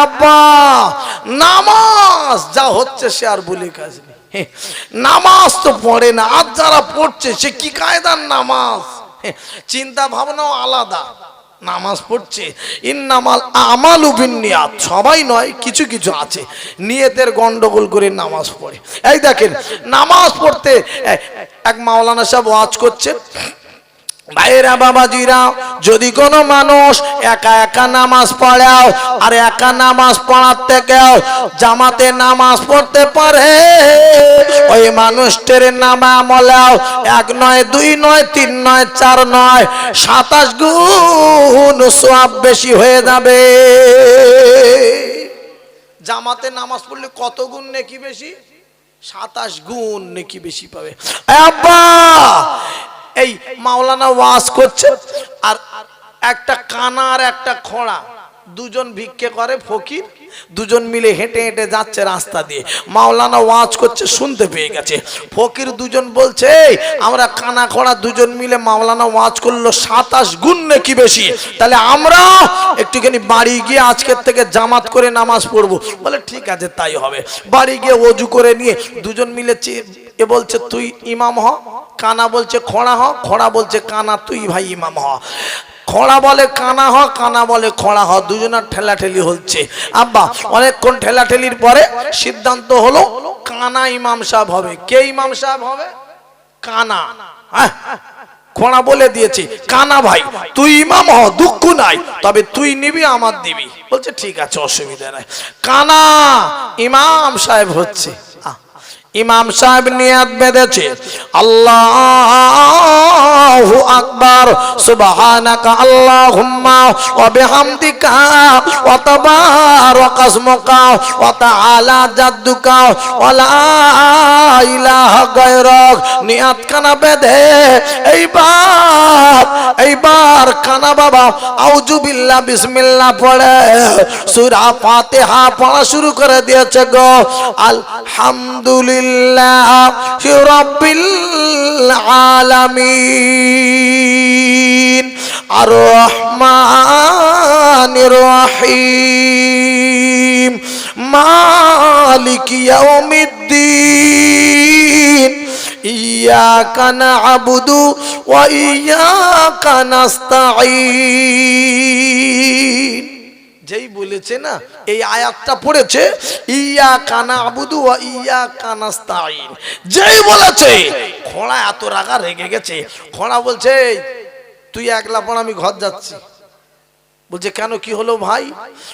আব্বা নামাজ যা হচ্ছে সে আর বলে কাজ নেই, নামাজ তো পড়ে না, আজ যারা পড়ছে সে কি কায়দার নামাজ, চিন্তা ভাবনাও আলাদা। নামাজ পড়ছে ইন্নামাল আমালু বিন্নিয়াত, সবাই নয়, কিছু কিছু আছে নিয়তের গন্ডগোল করে নামাজ পড়ে। এই দেখেন নামাজ পড়তে এক মাওলানা সাহেব ওয়াজ করছে, ভাইরা বাবাজিরা, যদি কোনো মানুষ একা একা নামাজ পড়াও আর একা নামাজ পড়ার থেকেও জামাতে নামাজ পড়তে পারে, ওই মানুষটার নামে আমলেও 1 নয় 2 নয় 3 নয় 4 নয় 27 গুণ সওয়াব বেশি হয়ে যাবে। জামাতে নামাজ পড়লে কত গুণ নেকি বেশি? 27 গুণ নেকি বেশি পাবে। আব্বা এই মাওলানা ওয়াজ করছে আর একটা কানা আর একটা খোঁড়া দুজন ভিক্ষে করে, ফকির দুজন মিলে হেঁটে হেঁটে যাচ্ছে রাস্তা দিয়ে। মাওলানা ওয়াজ করছে, শুনতে পেয়ে গেছে। ফকির দুজন বলছে আমরা কানা খোঁড়া দুজন মিলে মাওলানা ওয়াজ করলো 27 গুণ নাকি বেশি, তাহলে আমরা একটুখানি বাড়ি গিয়ে আজকের থেকে জামাত করে নামাজ পড়বো। বলে ঠিক আছে তাই হবে। বাড়ি গিয়ে ওযু করে নিয়ে দুজন মিলে এ বলছে তুই ইমাম হ, কানা বলছে খোঁড়া হ, খোঁড়া বলছে কানা তুই ভাই ইমাম হ। খোঁড়া বলে কানা হ, কানা বলে খোঁড়া হ, দুজনের ঠেলাঠেলি হচ্ছে। আব্বা অনেকক্ষণ ঠেলাঠেলির পরে সিদ্ধান্ত হলো কানা ইমাম সাহেব হবে। কে ইমাম সাহেব হবে? কানা। খোঁড়া বলে দিয়েছে কানা ভাই তুই ইমাম হ, দুঃখ নাই, তবে তুই নিবি আমার দিবি। বলছে ঠিক আছে অসুবিধা নাই। কানা ইমাম সাহেব হচ্ছে। ইমাম সাহেব নিয়াত বেঁধেছে, আল্লাহু আকবার, সুবহানাকা আল্লাহুম্মা ওয়া বিহামদিকা ওয়া তাবারাকা ইসমুকা ওয়া তাআলা জাদ্দুকা ওয়া লা ইলাহা গায়রুক। নিয়াত কানা বেঁধে এইবার কানা বাবা আউযু বিল্লাহ বিসমিল্লাহ পড়ে সূরা ফাতিহা পড়া শুরু করে দিয়েছে গো। আলহামদুলিল্লাহ রাব্বিল আলামিন আর রহমানির রহিম মালিক ইয়াউমিদ্দিন ইয়াকা না'বুদু ওয়া ইয়াকা নাস্তাঈন। যেই বলেছে না এই আয়াতটা পড়েছে ইয়াকা না'বুদু ওয়া ইয়াকা নাস্তাঈন, যেই বলেছে খোঁড়া এত রাগা রেগে গেছে। খোঁড়া বলছে তুই একলা পড়, আমি ঘর যাচ্ছি। বলছে কেন, কি হলো ভাই?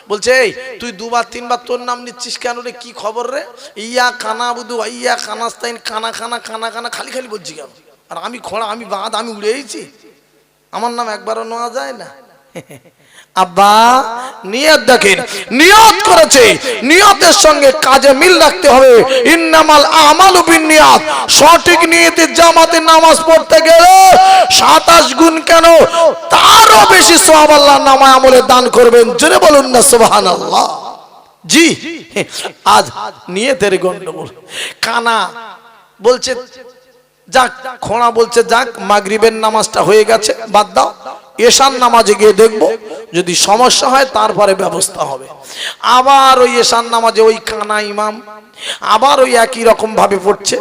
বলছে তুই 2 বার 3 বার তোর নাম নিচ্ছিস কেন রে, কি খবর রে? ইয়াকা না'বুদু ওয়া ইয়াকা নাস্তাঈন কানা কানা কানা কানা খালি খালি বলছি কেন? আর আমি খোঁড়া, আমি বাদ, আমি উড়ে এসেছি, আমার নাম একবারও নেওয়া যায় না। আব্বা নিয়ত দেখেন, নিয়ত করেছে, নিয়তের সঙ্গে কাজে মিল রাখতে হবে। ইন্নামাল আমালু বিন্নিয়াত, সঠিক নিয়তে জামাতে নামাজ পড়তে গেলে 27 গুণ কেন তারও বেশি সওয়াব আল্লাহ নামায় আমলে দান করবেন। জোরে বলুন না সুবহানাল্লাহ। জি আজ নিয়তের গন্ডগোল। কানা বলছে যাক, খোঁড়া বলছে যাক মাগরিবের নামাজটা হয়ে গেছে, বাদ দাও, এশার নামাজে গিয়ে দেখবো, যদি সমস্যা হয় তারপরে ব্যবস্থা হবে। আবার ওই এশার নামাজে ওই কানা ইমাম আবার ওই একই রকম ভাবে পড়ছে,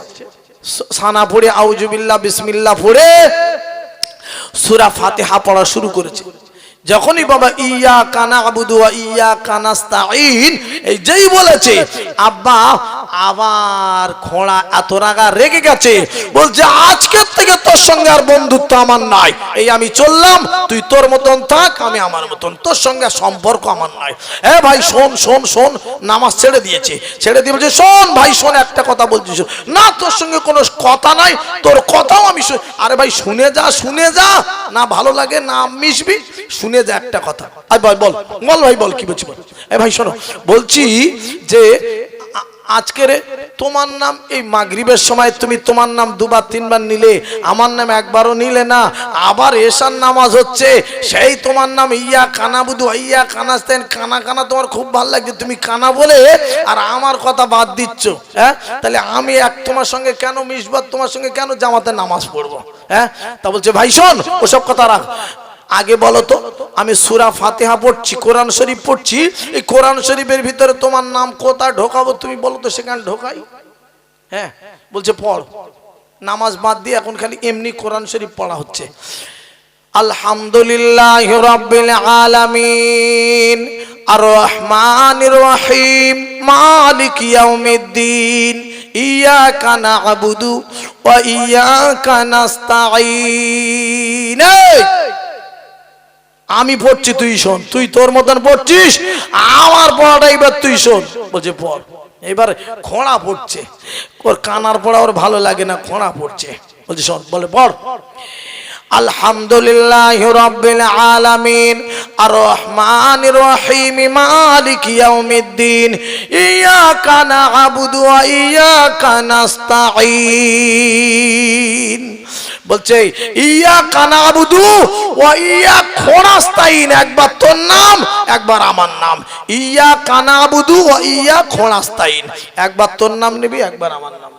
সানা পড়ে আউযু বিল্লাহ বিসমিল্লাহ পড়ে সূরা ফাতিহা পড়া শুরু করেছে। যখনই বাবা ইয়াকা না'বুদু ওয়া ইয়াকা নাস্তাঈন এই যেই বলেছে, আব্বা আবার খোঁড়া এত রাগা রেগে গেছে। বলছে আজকের থেকে তোর সঙ্গে আর বন্ধুত্ব আমার নাই, এই আমি চললাম, তুই তোর মতন থাক, আমি আমার মতন, তোর সঙ্গে সম্পর্ক আমার নাই। এ ভাই শোন শোন শোন, নামাজ ছেড়ে দিয়েছে, ছেড়ে দিয়ে বলছে শোন ভাই শোন, একটা কথা বলছিস না, তোর সঙ্গে কোনো কথা নাই, তোর কথাও আমি আরে ভাই শুনে যা, শুনে যা, না ভালো লাগে না মিশবি, শুনে যা একটা কথা। আয় ভাই বল বল ভাই বল, কি বলছি বল। এ ভাই শোনো, বলছি যে আজকের তোমার নাম এই মাগরিবের সময় তুমি তোমার নাম 2 বার 3 বার নিলে, আমার নাম একবারও নিলে না। আবার এশার নামাজ হচ্ছে, সেই তোমার নাম ইয়াকা না'বুদু ওয়া ইয়াকা নাস্তাঈন, কানা কানা তোমার খুব ভালো লাগছে, তুমি কানা বলে আর আমার কথা বাদ দিচ্ছ। হ্যাঁ, তাহলে আমি তোমার সঙ্গে কেন মিশবো, তোমার সঙ্গে কেন জামাতে নামাজ পড়বো? হ্যাঁ, তা বলছে ভাই শোন ওসব কথা রাখ, আগে বলো তো, আমি সূরা ফাতিহা পড়ছি, কোরআন শরীফ পড়ছি, এই কোরআন শরীফের ভিতরে তোমার নাম কোথায় ঢোকাবো তুমি বলো তো, সেখানে ঢোকাই? হ্যাঁ, বলছে পড়। নামাজ বাদ দিয়ে এখন খালি এমনি কোরআন শরীফ পড়া হচ্ছে। আলহামদুলিল্লাহি রাব্বিল আলামিন আর রহমানির রহিম মালিকি ইয়াউমিদ্দিন ইয়াকা না'বুদু ওয়া ইয়াকা নাস্তাঈন। আমি পড়ছি তুই শোন, তুই তোর মতন পড়ছিস, আমার পড়াটা এবার তুই শোন। বলছে পড়। এবার খোঁড়া পড়ছে, ওর কানার পড়া ওর ভালো লাগে না, খোঁড়া পড়ছে। বলছে শোন, বলে পড়। আলহামদুলিল্লাহি রাব্বিল আলামিন আর রহমানির রহিম মালিকি ইয়াউমিদ্দিন ইয়াকা না'বুদু ওয়া ইয়াকা নাস্তাঈন। বলছে ইয়াকা না'বুদু ওয়া ইয়াকা নাস্তাঈন, একবার তোর নাম একবার আমার নাম। ইয়াকা না'বুদু ওয়া ইয়াকা নাস্তাঈন, একবার তোর নাম নিবি একবার আমার নাম।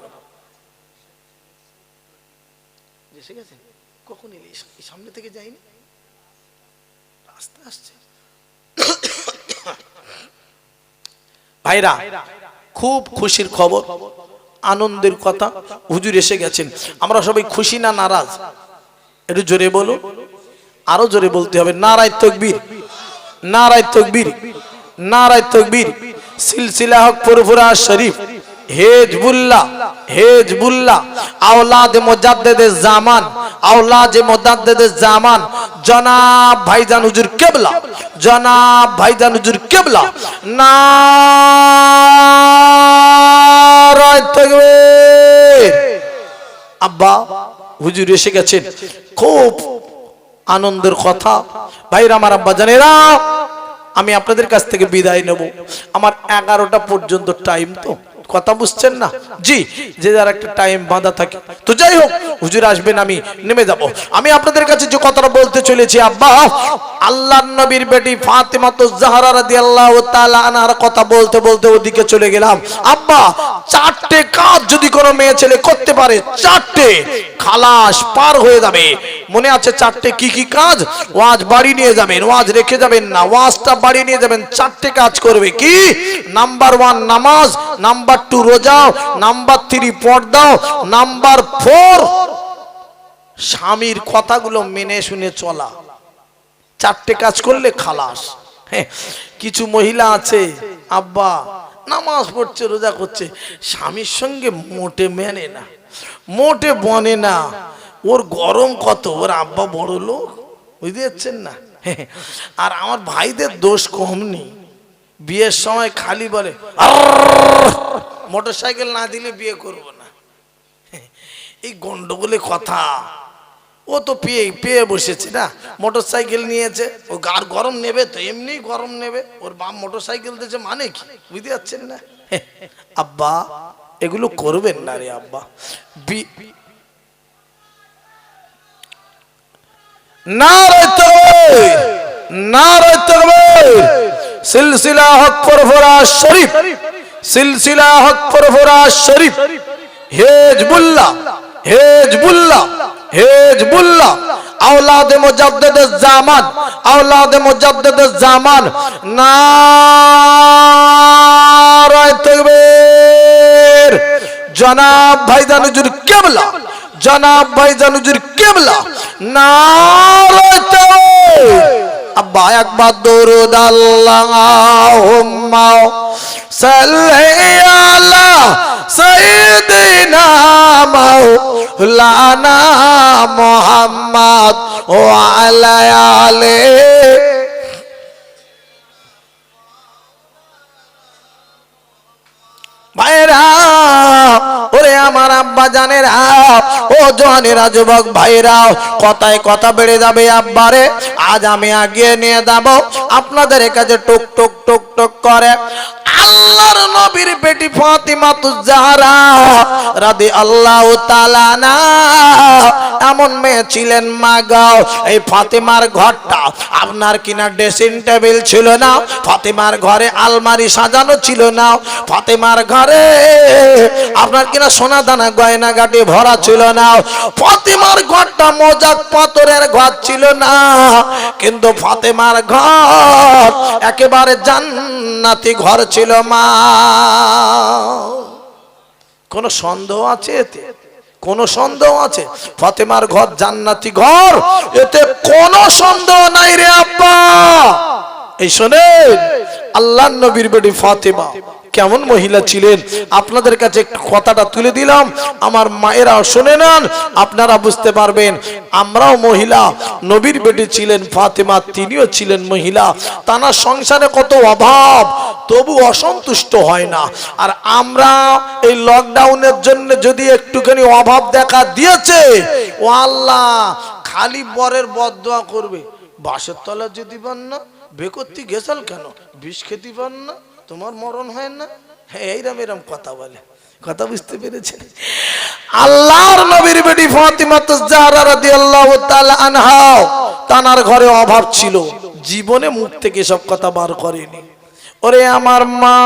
ঠিক আছে? কখন এলি? সামনে থেকে যাইনি, রাস্তা আসছে। ভাইরা, খুব খুশির খবর, আনন্দের কথা, হুজুর এসে গেছেন। আমরা সবাই খুশি না নারাজ? একটু জোরে বলো, আরো জোরে বলতে হবে। নারায়ে তাকবীর, নারায়ে তাকবীর, নারায়ে তাকবীর। সিলসিলা হক ফুরফুরা শরীফ, হেজবুল্লাহ, হেজবুল্লাহ, আওলাদ মুজাদ্দিদে জামান, আওলাদ মুজাদ্দিদে জামান জনাব ভাইজান হুজুর কিবলা, জনাব ভাইজান হুজুর কিবলা। নারায়ে তাকবীর। আব্বা হুজুর এসে গেছেন, খুব আনন্দের কথা। ভাইরা আমার, আব্বা জানেরা, আমি আপনাদের কাছ থেকে বিদায় নেব। আমার 11টা পর্যন্ত টাইম, তো কথা বুঝছেন না? জি, যে যার একটা টাইম বাঁধা থাকে। তো যাই হোক, হুজুর আসবেন, আমি নেমে যাব। আমি আপনাদের কাছে যে কথাটা বলতে চলেছি, আব্বা, আল্লাহর নবীর বেটি ফাতেমা জাহরা রাদিয়াল্লাহু তাআলা আনহার কথা বলতে বলতে ওদিকে চলে গেলাম। আব্বা, 4টে কাজ যদি কোনো মেয়ে ছেলে করতে পারে, 4টে খালাস পার হয়ে যাবে। মনে আছে 4টে কি কি কাজ? ওয়াজ বাড়ি নিয়ে যাবেন, ওয়াজ রেখে যাবেন না, ওয়াজটা বাড়ি নিয়ে যাবেন। 4টে কাজ করবে। কি? নাম্বার 1 নামাজ, নাম্বার 2 রোজা, নাম্বার 3 পর্দা, নাম্বার 4 স্বামীর কথাগুলো মেনে শুনে চলা। 4টে কাজ করলে খালাস। হ্যাঁ, কিছু মহিলা আছে আব্বা, নামাজ পড়ছে, রোজা করছে, স্বামীর সঙ্গে মোটে মেনে না, মোটে বনে না। ওর গরম কত, ওর আব্বা বড় লোক, বুঝতে পারছেন না? আর আমার ভাইদের দোষ কম নেই। বিয়ের সময় খালি বলে মোটর সাইকেল না দিলে বিয়ে করব না। এই গন্ডগোলে কথা। ও তো পেয়ে বসেছে না, মোটর সাইকেল নিয়েছে, ও গার গরম নেবে তো, এমনি গরম নেবে। ওর বাপ মোটর সাইকেল দিয়েছে মানে কি, বুঝতে পারছেন না? আব্বা, এগুলো করবেন না রে আব্বা। নারায়ে তাকবীর, নারায়ে তাকবীর। সিলসিলা হক ফুরফুরা শরীফ, সিলসিলা হক Furfura Sharif, Hezbollah, Hezbollah, Hezbollah, আওলাদে মুজাদ্দিদে জামান, আওলাদে মুজাদ্দিদে জামান। নারায়ে তাকবীর। জনাব ভাইজান হুজুর কিবলা, জনাব ভাইজান হুজুর কিবলা। নারায়ে তাকবীর। আব্বা একবার দরুদ আল্লাহুম্মা সাল্লি আলা সাইয়্যিদিনা মাওলানা মুহাম্মদ ওয়া আলা আলিহি। ভাইরা, ওরে আমার আব্বা জানেরা, ও জওয়ানেরা, যুবক ভাইরা, কথায় কথা বেড়ে যাবে। আব্বারে আজ আমি আগিয়ে নিয়ে যাব আপনাদের কাছে, টুক টুক টুক টুক করে আল্লাহর নবী নবীর বেটি ফাতিমাতুজ জাহরা রাদিয়াল্লাহু তাআলা না এমন মেয়ে ছিলেন মা গো। এই ফাতিমার ঘরটা আপনার কিনা ড্রেসিং টেবিল ছিল না, ফাতিমার ঘরে আলমারি সাজানো ছিল না, ফাতিমার ঘরে আপনার কিনা সোনা দানা গয়না গাটি ভরা ছিল না, ফাতিমার ঘরটা মোজাক পাথরের ঘর ছিল না, কিন্তু ফাতিমার ঘর একেবারে জান্নাতি ঘর ছিল মা। কোন সন্দেহ আছে এতে? কোন সন্দেহ আছে? ফাতিমার ঘর জান্নাতি ঘর, এতে কোন সন্দেহ নাই রে আব্বা। এই শোনেন, আল্লাহর নবীর বেটি ফাতিমা কেমন মহিলা ছিলেন আপনাদের কাছে একটু কথাটা তুলে দিলাম, আমার মায়েরা শুনে নেন, আপনারা বুঝতে পারবেন। আমরাও মহিলা, নবীর বেটি ছিলেন ফাতিমা, তিনিও ছিলেন মহিলা। তার সংসারে কত অভাব, তবু অসন্তুষ্ট হয় না। আর আমরা এই লকডাউনের জন্য যদি একটুখানি অভাব দেখা দিয়েছে, ও আল্লাহ খালি বরের বদদোয়া করবে, বাসের তলা যদি পান না, বেকর্তি গেছাল কেন, বিষ খেতে পান না, তোমার মরণ হয় না, হ্যাঁ এইরকম এরকম কথা বলে। কথা বুঝতে পেরেছেন? আল্লাহর নবীর বেটি ফাতিমাতুজ জাহরা রাদিয়াল্লাহু তাআলা আনহা, তানার ঘরে অভাব ছিল, জীবনে মুখ থেকে সব কথা বার করেনি। ওরে আমার মা,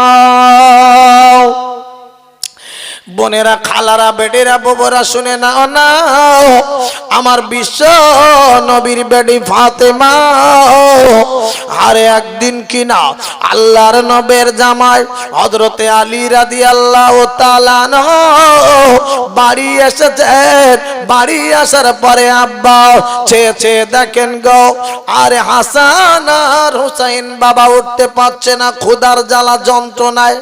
বোনেরা, খালারা, বেটেরা, বউরা শুনে নাও না, আমার বিশ্ব নবীর বেটি ফাতেমা আরে একদিন কিনা আল্লাহর নবের জামাই হযরতে আলী রাদিয়াল্লাহু তাআলা আনহু বাড়ি এসেছেন। বাড়ি আসার পরে আব্বা চেয়ে দেখেন গো, আরে হাসান আর হুসাইন বাবা উঠতে পারছে না ক্ষুধার জ্বালা যন্ত্রণায়।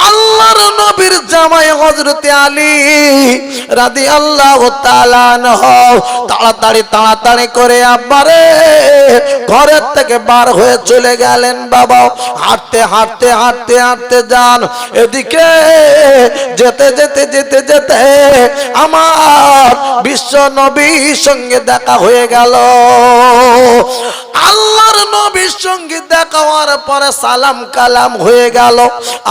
আল্লাহর নবীর জামাই হযরতে আলী রাদিয়াল্লাহু তাআলা আনহু তাড়াতাড়ি করে আব্বারে ঘরের থেকে বার হয়ে চলে গেলেন। বাবা হাঁটতে যান, এদিকে যেতে আমার বিশ্ব নবীর সঙ্গে দেখা হয়ে গেল। আল্লাহর নবীর সঙ্গে দেখা হওয়ার পরে সালাম কালাম হয়ে গেল।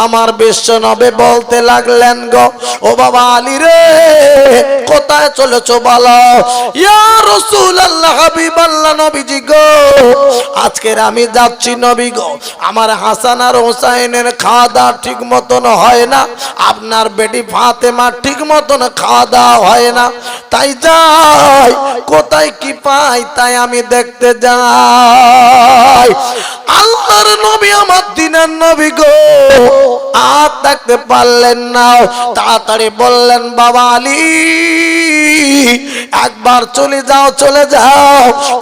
আমার বিশ্ব নবী বলতে লাগলেন গো, ও বাবা আলী রে, কোথায় চলেছো বলো? ইয়া রাসূলুল্লাহ, হাবিবাল্লাহ, নবীজি গো, আজকের আমি যাচ্ছি নবী গো, আমার হাসান আর হুসাইনের খাওয়া দাওয়া ঠিক মতন হয় না, আপনার বেটি ফাতেমা ঠিক মতন খাওয়া দাওয়া হয় না, তাই যাই, কোথায় কি পাই তাই আমি দেখতে যাই। আল্লাহর নবী, আমার দিনের নবী গো, আর দেখতে পারলেন না, তাড়াতাড়ি বললেন, বাবা আলী, একবার চলে যাও,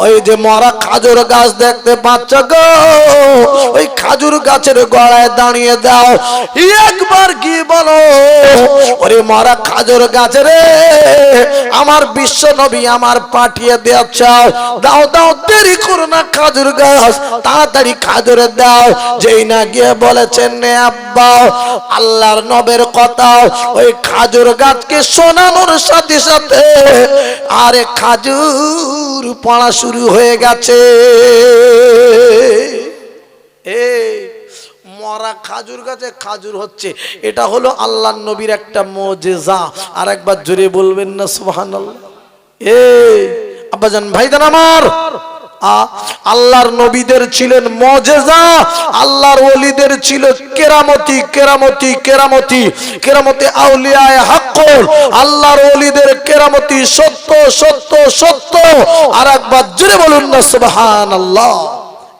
ওই যে মরা খাজুর গাছ দেখতে পাচ্ছ গো, ওই খাজুর গাছের গোড়ায় দাঁড়িয়ে দাও, একবার গিয়ে বলো, ওরে মরা খাজুর গাছ রে, আমার বিশ্ব নবী আমার পাঠিয়ে দিয়েছ, দাও, দেরি করো না, খাজুর গাছ তাড়াতাড়ি খাজুর দাও। যেই না গিয়ে বলেছেন নে আব্বা, আল্লাহর নবের কথা, ওই খাজুর গাছকে শোনানোর সাথে সাথে আরে খাজুর পড়া শুরু হয়ে গেছে। এই মরা খাজুর গাছে খাজুর হচ্ছে, এটা হলো আল্লাহর নবীর একটা মুজিজা। আর একবার জোরে বলবেন না সুবহানাল্লাহ? এই আব্বাজান ভাইজান আমার, আল্লাহর নবীদের ছিলেন মুজিজা, আল্লাহর ওলিদের ছিল কেরামতি আউলিয়ায়ে হক। আল্লাহর ওলিদের কেরামতি সত্য। আর একবার জোরে বলুন না সুবহানাল্লাহ?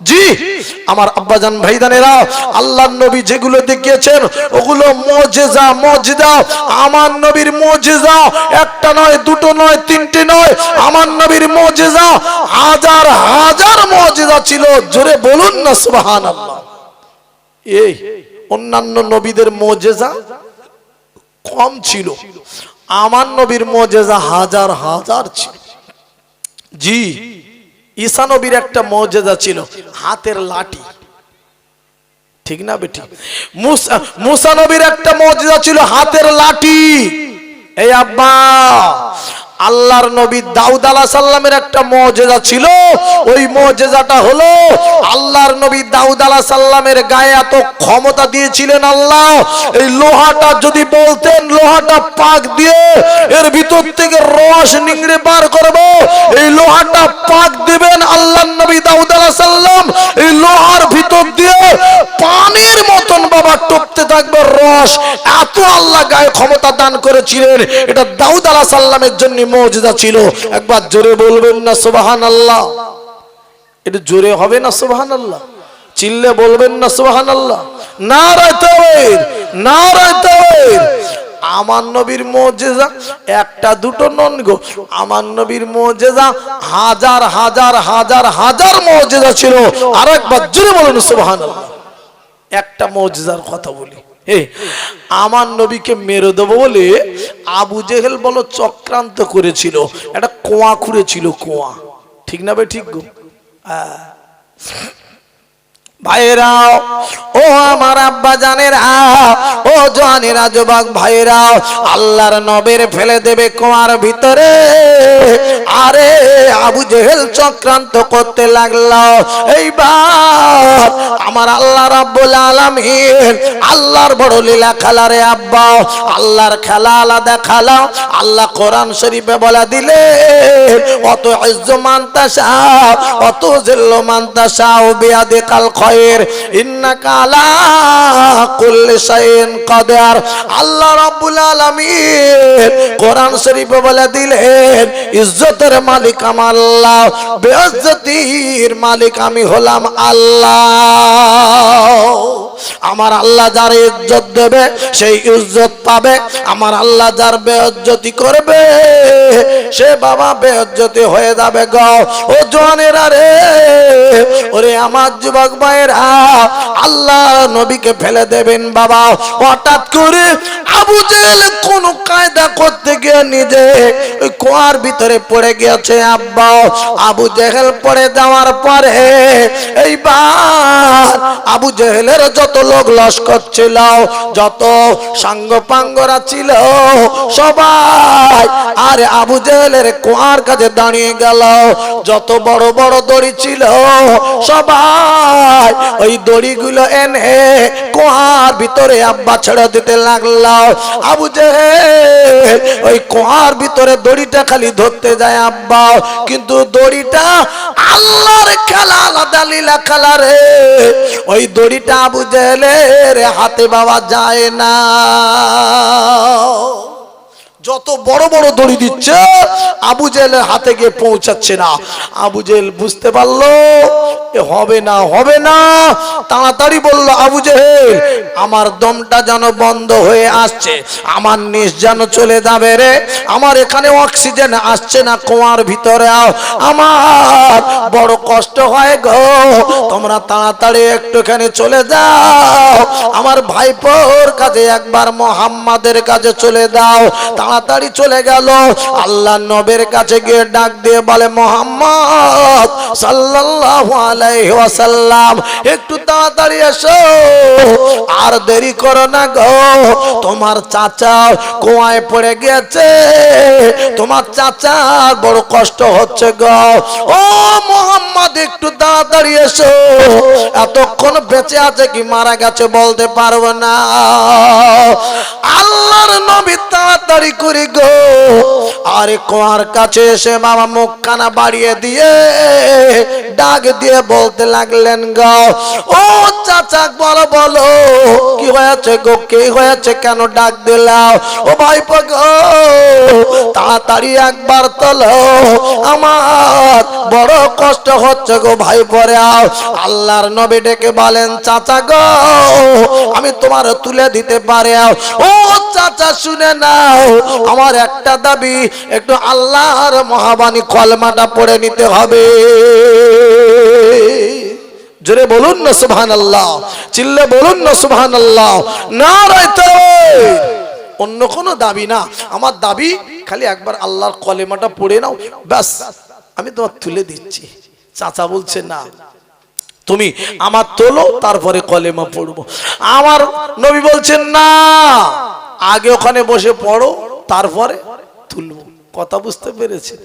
জি আমার আব্বাজান ভাইজানেরা, আল্লাহর নবী যেগুলো দেখিয়েছেন ওগুলো মুজিজা। আমার নবীর মুজিজা একটা নয়, দুটো নয়, তিনটে নয়, আমার নবীর মুজিজা হাজার মুজিজা ছিল। জোরে বলুন না সুবহানাল্লাহ? এই অন্যান্য নবীদের মুজিজা কম ছিল, আমার নবীর মুজিজা হাজার ছিল। জি, ঈসা নবীর একটা মুজিজা ছিল হাতের লাঠি, ঠিক না বেটি? মুসা নবীর একটা মুজিজা ছিল হাতের লাঠি। এই আব্বা, আল্লাহর নবী দাউদ আলাইহিস সালামের একটা মুজিজা ছিল। ওই মুজিজাটা হলো আল্লাহর নবী দাউদ আলাইহিস সালামের গায়ে এত ক্ষমতা দিয়েছিলেন আল্লাহ, এই লোহাটা যদি বলতেন লোহাটা পাক দিয়ে এর ভিতর থেকে রস নিংড়ে বার করব, এই লোহাটা পাক দিবেন আল্লাহর নবী দাউদ আলাইহিস সালাম, এই লোহার ভিতর দিয়ে পানির মতন বাবা টপতে থাকবে রস। এত আল্লাহ গায়ে ক্ষমতা দান করেছিলেন। এটা দাউদ আলাইহিস সালামের জন্য মুজিজা ছিল। একবার জোরে বলবেন না সুবহানাল্লাহ? এটা জোরে হবে না সুবহানাল্লাহ? চিল্লে বলবেন না সুবহানাল্লাহ? নারায়ে তাকবীর, নারায়ে তাকবীর। আমার নবীর মুজিজা একটা দুটো নন গো, আমার নবীর মুজিজা হাজার হাজার হাজার হাজার মুজিজা ছিল। আরেকবার জোরে বলুন সুবহানাল্লাহ। একটা মুজিজার কথা বলি, আমার নবীকে মেরে দেবো বলে আবু জেহেল বলো চক্রান্ত করেছিল, একটা কুয়া খুঁড়েছিল, কুয়া। ঠিক না ভাই? ঠিক গো ভাইরাও, ও আমার আব্বা জানেরা, ও জানেরা, যুবক ভাইরাও, আল্লাহর নবীর ফেলে দেবে কুয়ার ভিতরে। আরে আবু জেহেল চক্রান্ত করতে লাগলো। এইবার আমার আল্লাহ রাব্বুল আলামিন আল্লাহর বড় লীলা খেলা রে আব্বা, আল্লাহর খেলা আলাদা খেলা। আল্লাহ কোরআন শরীফে বলে দিলে অত ইজ্জু মান তাশা অত জিল্লু মান তাশা বিয়াদিকাল খায়র ইন্নাকা আলা কুল্লি শাইইন কাদির। আল্লাহ রাব্বুল আলামিন কোরআন শরীফে বলে দিলেন ইজ্জতের মালিক আমার আল্লাহ, বেইজ্জতির মালিক আমি হলাম আল্লাহ। আমার আল্লাহ যার ইজ্জত দেবে সেই ইজ্জত পাবে, আমার আল্লাহ যার বেইজ্জতি করবে সে বাবা বেইজ্জতি হয়ে যাবে গো। ও জওয়ানেরা রে, ওরে আমার যুবক ভাইরা, আল্লাহ নবীকে ফেলে দেবেন বাবা। হঠাৎ করে আবু জেহেল কোন কায়দা করতে গিয়ে নিজে ওই কুয়ার ভিতরে পড়ে গিয়েছে আব্বা। আবু জেহেল পড়ে যাওয়ার পরে এইবার আবু জেহেলের যত লোক লস্কর ছিল, যত সাঙ্গ পাঙ্গরা ছিল সবাই আরে আবু জেহেলের কুয়ার কাছে দাঁড়িয়ে গেল। যত বড় বড় দড়ি ছিল সবাই ওই দড়িগুলো এনে কুয়ার ভিতরে আব্বা ছেড়ে দিতে লাগলো। আবু জেহেল ওই কুয়ার ভিতরে দড়িটা খালি ধরতে যায় আব্বা, কিন্তু দড়িটা আল্লাহর খেলা, আলাদা লীলা খেলা রে। ওই দড়িটা আবু জেহেলের হাতে বাবা যায় না। যত বড় বড় দড়ি দিচ্ছে আবু জেহেলের হাতে গিয়ে পৌঁছাচ্ছে না। আবু জেহেল বুঝতে পারলো এ হবে না, হবে না। তাড়াতাড়ি বলল আবু জেহেল আমার দমটা যেন বন্ধ হয়ে আসছে, আমার নিঃশ্বাস যেন চলে যাবে রে, আমার এখানে অক্সিজেন আসছে না কুয়ার ভিতরে, আমার বড় কষ্ট হয় গো, তোমরা তাড়াতাড়ি একটুখানি চলে যাও, আমার ভাইপোর কাছে একবার মুহাম্মাদের কাছে চলে দাও। তাড়াতাড়ি চলে গেল, আল্লাহ নবীর কাছে গিয়ে ডাক দিয়ে বলে মুহাম্মদ সাল্লাল্লাহু আলাইহি ওয়াসাল্লাম একটু তাড়াতাড়ি এসো, আর দেরি করো না গো, তোমার চাচা কুয়ায় পড়ে গেছে, তোমার চাচার বড় কষ্ট হচ্ছে গো। ও মুহাম্মদ একটু তাড়াতাড়ি এসো, এতক্ষণ বেঁচে আছে কি মারা গেছে বলতে পারবো না। আল্লাহর নবী তাড়াতাড়ি করে গো আরে কুয়ার কাছে এসে বাবা মুখখানা বাড়িয়ে দিয়ে ডাক দিয়ে বলতে লাগলেন গো, ও চাচা বলো বলো কি হয়েছে গো, কি হয়েছে, কেন ডাক দিলাও? ও ভাইপো গো তাড়াতাড়ি একবার তোলো, আমার বড় কষ্ট হচ্ছে গো ভাইপোরে। আল্লাহর নবী ডেকে বলেন চাচা গো আমি তোমার তুলে দিতে পারি। ও চাচা শুনে নাও, আমার একটা দাবি, একটু আল্লাহর মহাবাণী কলমাটা পড়ে নিতে হবে। জোরে বলুন না সুবহানাল্লাহ, চিল্লে বলুন না সুবহানাল্লাহ, নারায়ে তাকবীর। অন্য কোনো দাবি না, আমার দাবি খালি একবার আল্লাহর কলেমাটা পড়ে নাও, ব্যাস আমি তোমার তুলে দিচ্ছি। চাচা বলছে না, তুমি আমার তোলো তারপরে কলেমা পড়বো। আমার নবী বলছেন না, আগে ওখানে বসে পড়ো তারপরে তুলবো। কথা বুঝতে পেরেছেন?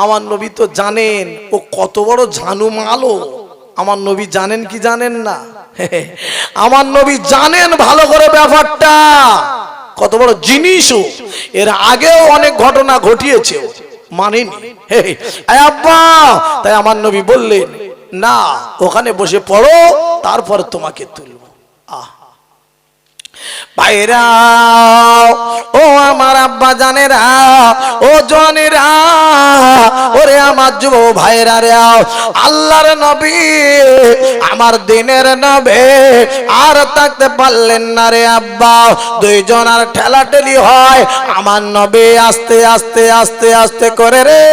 আমার নবী তো জানেন ও কত বড় ঝানু মালো। আমার নবী জানেন কি জানেন না? আমার নবী জানেন ভালো করে ব্যাপারটা কত বড় জিনিস। এর আগেও অনেক ঘটনা ঘটিয়েছে, মানেনি। আব্বা, তাই আমার নবী বললেন না, ওখানে বসে পড়ো, তারপর তোমাকে তুলবো। ভাইরা ও আমার আব্বা জানেরা, ও জনেরা, ওরে আমার যুব ভাইরা রে, আল্লাহর নবী আমার দিনের নবী আর থাকতে পারলেন না রে আব্বা। দুইজন আর ঠেলাঠেলি হয়। আমার নবী আস্তে আস্তে আস্তে আস্তে করে রে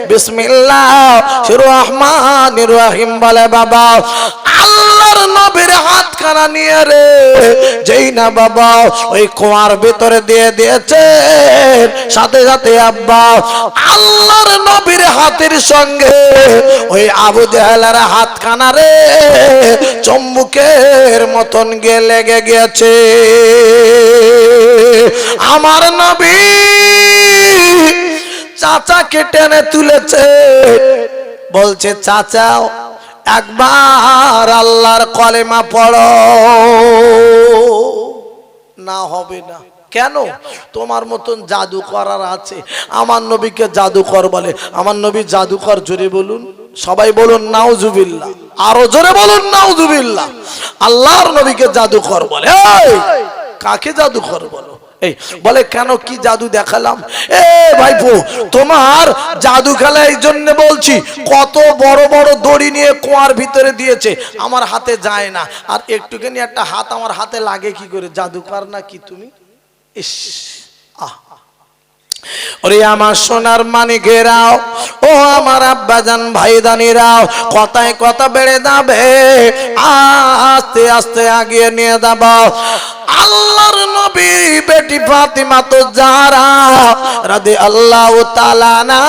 বিসমিল্লাহির রহমানির রহিম বলে বাবা। আল্লাহর নবীর হাতখানা নিয়ে রে যেই না বাবা ওই কুয়ার ভিতরে দিয়ে দিয়েছে, সাথে সাথে আব্বা আল্লাহর নবীর হাতের সঙ্গে ওই আবু জাহেলের হাতখানা রে চুম্বকের মতন গিয়ে লেগে গেছে। আমার নবী চাচাকে টেনে তুলেছে, বলছে চাচা একবার আল্লাহর কলেমা পড়ো। না হবে না। কেন? তোমার মতন জাদু করার আছে। আমার নবীকে জাদুকর বলে। আমার নবী জাদুকর, জোরে বলুন, সবাই বলুন নাউজুবিল্লাহ, আরো জোরে বলুন নাউজুবিল্লাহ। আল্লাহর নবীকে জাদুকর বলে। কাকে জাদুকর বলো? এই বলে কেন, কি জাদু দেখালাম? এ ভাইপো, তোমার জাদু খেলা এই জন্য বলছি, কত বড় বড় দড়ি নিয়ে কুয়ার ভিতরে দিয়েছে, আমার হাতে যায় না, আর একটুখানি একটা হাত আমার হাতে লাগে কি করে? জাদুকর না কি তুমি? ইস, ওরে আমার সোনার মানিকেরাও, ও আমার আব্বাজান ভাইদানিরাও, কথায় কথা বেড়ে যাবে, আস্তে আস্তে আগিয়ে নিয়ে যাব। আল্লাহর নবী বেটি ফাতিমা তো জাহরা রাদিয়াল্লাহু তাআলা না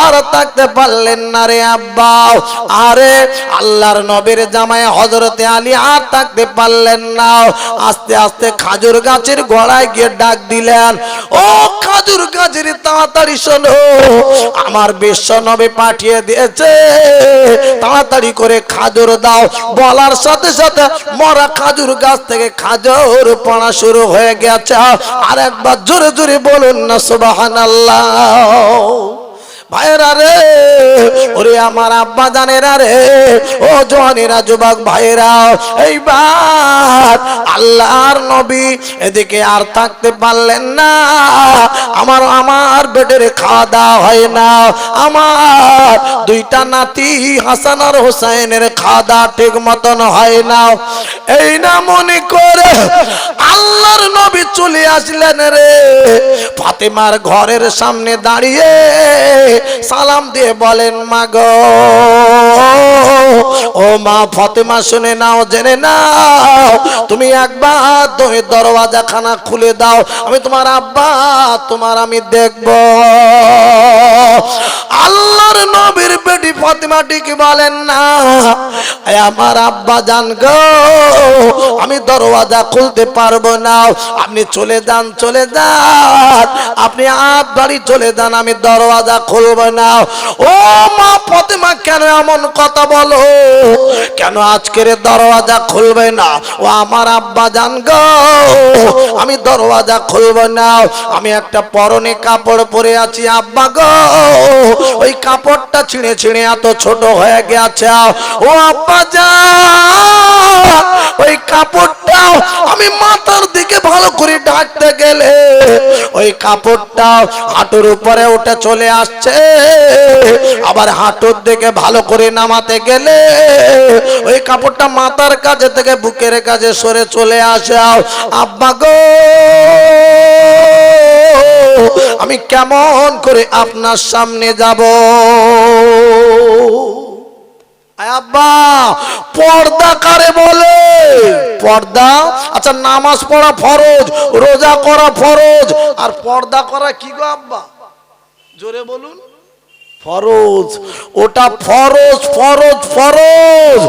আর থাকতে পারলেন না রে আব্বা। আরে আল্লাহর নবীর জামাই হযরতে আলী আর থাকতে পারলেন না। আস্তে আস্তে খাজুর গাছের গোড়ায় গিয়ে ডাক দিলেন, ও খাজুর গাছের তাড়াতাড়ি শোনো, আমার বিশ্ব নবী পাঠিয়ে দিয়েছে, তাড়াতাড়ি করে খাজুর দাও। বলার সাথে সাথে মরা খাজুর গাছ থেকে খাজুর পড়া শুরু হয়ে গেছে। আর একবার জোরে জোরে বলুন না সুবহানাল্লাহ। ভাইরা রে, ওরে আমার আব্বা জানেরা রে, ও জওয়ানেরা, যুবক ভাইরা, এইবার আল্লাহর নবী এদিকে আর থাকতে পারলেন না। আমার বেডের খাওয়া দাওয়া হয় না, আমার দুইটা নাতি হাসান আর হোসেনের খাওয়া দাওয়া ঠিক মতন হয় না। এই না মনে করে আল্লাহর নবী চলে আসলেন রে ফাতেমার ঘরের সামনে দাঁড়িয়ে সালাম দিয়ে বলেন, মা গো, ও মা ফাতেমা, শুনে নাও, জেনে নাও, তুমি একবার তুমি দরওয়াজা খানা খুলে দাও, আমি তোমার আব্বা তোমার আমি দেখব। আল্লাহর নবীর বেটি ফাতেমা ঠিক বলেন না, আমার আব্বা জান গো, আমি দরওয়াজা খুলতে পারবো না, আপনি চলে যান, চলে যান, আপনি আপ বাড়ি চলে যান, আমি দরওয়াজা খুলবো না। ও মা ফাতেমা, কেন এমন কথা বলো? কেন আজকের দরওয়াজা খুলবে না? ও আমার আব্বা জান গো, আমি দরওয়াজা খুলবো না, আমি একটা পরনে কাপড় পরে আছি আব্বা গো, ওই কাপড়টা ছিঁড়ে ছিঁড়ে এত ছোট হয়ে গেছে। ও আব্বা জান, ওই কাপড়টা আমি মাথার দিকে ভালো করে ঢাকতে গেলে ওই কাপড়টা হাঁটুর উপরে উঠে চলে আসছে, আবার হাঁটুর দিকে ভালো করে নামাতে গেলে ওই কাপড়টা মাথার কাছে থেকে বুকের কাছে সরে চলে আসে। আব্বা গো, আমি কেমন করে আপনার সামনে যাব? আব্বা, পর্দা কারে বলে? পর্দা, আচ্ছা, নামাজ পড়া ফরজ, রোজা করা ফরজ, আর পর্দা করা কি গো আব্বা? জোরে বলুন। ফরজ, ওটা ফরজ ফরজ ফরজ।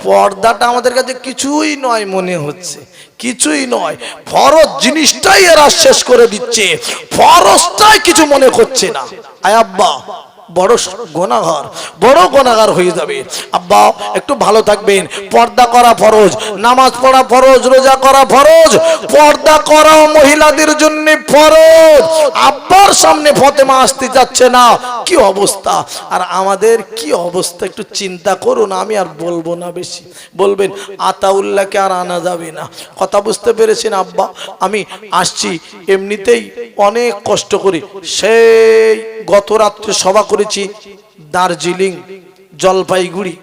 পর্দাটা আমাদের কাছে কিছুই নয় মনে হচ্ছে, কিছুই নয়। ফরজ জিনিসটাই এরা শেষ করে দিচ্ছে, ফরজটাই কিছু মনে করছে না। আয় আব্বা, বড় গুনাহগার, বড় গুনাহগার হয়ে যাবে। আব্বা একটু ভালো থাকবেন। পর্দা করা ফরজ, নামাজ পড়া ফরজ, রোজা করা ফরজ, পর্দা করা মহিলাদের জন্য ফরজ। আব্বার সামনে ফাতেমা আসতে যাচ্ছে না, কি অবস্থা। আর আমাদের কি অবস্থা একটু চিন্তা করুন। আমি আর বলবো না বেশি, বলবেন আতাউল্লাহকে আর আনা যাবে না। কথা বুঝতে পেরেছেন আব্বা? আমি আসছি এমনিতেই অনেক কষ্ট করি, সেই গত রাত্রে সভা করেছি দার্জিলিং, জলপাইগুড়ি।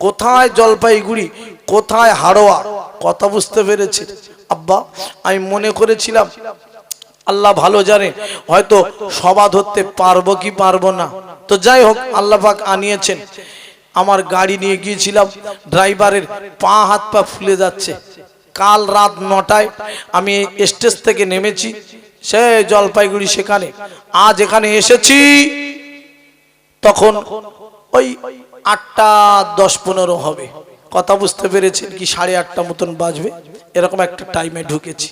কোথায় জলপাইগুড়ি, কোথায় হাড়োয়া। কথা বুঝতে পেরেছি আব্বা? আমি মনে করেছিলাম আল্লাহ ভালো জানে হয়তো সভা ধরতে পারবো কি পারবো না। তো যাই হোক, আল্লাহ পাক আনিয়েছেন। আমার গাড়ি নিয়ে গিয়েছিলাম, ড্রাইভারের পা হাত পা ফুলে যাচ্ছে। কাল রাত 9টায় আমি স্টেজ থেকে নেমেছি, সে জলপাইগুড়ি, সেখানে আজ এখানে এসেছি তখন ওই 8:10-15 হবে। কথা বুঝতে পেরেছেন কি? 8:30 মতন বাজবে, এরকম একটা টাইমে ঢুকেছি।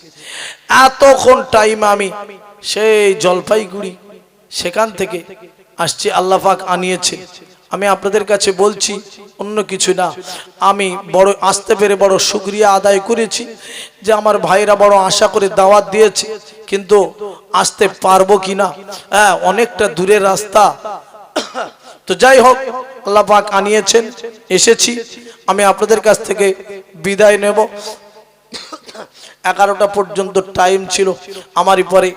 এতক্ষণ টাইম আমি সেই জলপাইগুড়ি সেখান থেকে আসছি, আল্লাহ পাক আনিয়েছে। আমি আপনাদের কাছে বলছি অন্য কিছু না, আমি বড় আসতে পেরে বড় শুকরিয়া আদায় করেছি যে আমার ভাইরা বড় আশা করে দাওয়াত দিয়েছে, কিন্তু আসতে পারবো কিনা, হ্যাঁ অনেকটা দূরের রাস্তা। তো যাই হোক, আল্লাহ পাক আনিয়েছেন, এসেছি। আমি আপনাদের কাছ থেকে বিদায় নেব। 11টা পর্যন্ত টাইম ছিল। আমারই পরে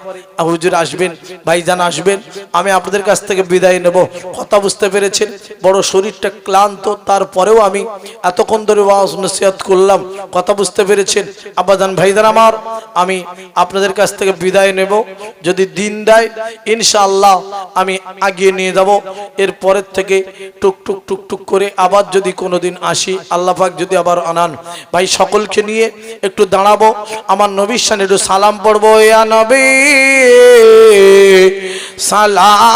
হুজুর আসবেন, ভাইজান আসবেন, আমি আপনাদের কাছ থেকে বিদায় নেব। কথা বুঝতে পেরেছেন? বড় শরীরটা ক্লান্ত, তারপরেও আমি এতক্ষণ ধরে ওয়াজ নসিহত করলাম। কথা বুঝতে পেরেছেন? আব্বাজান ভাইজান আমার, আমি আপনাদের কাছ থেকে বিদায় নেব। যদি দিন দেয় ইনশাআল্লাহ আমি আগিয়ে নিয়ে যাব। এর পরের থেকে টুকটুক টুকটুক করে আবার যদি কোনোদিন আসি, আল্লাহ পাক যদি আবার আনান, ভাই সকলকে নিয়ে একটু দাঁড়াবো, আমার নবীর শানে একটু সালাম পড়বো। ইয়া নবী সালাম।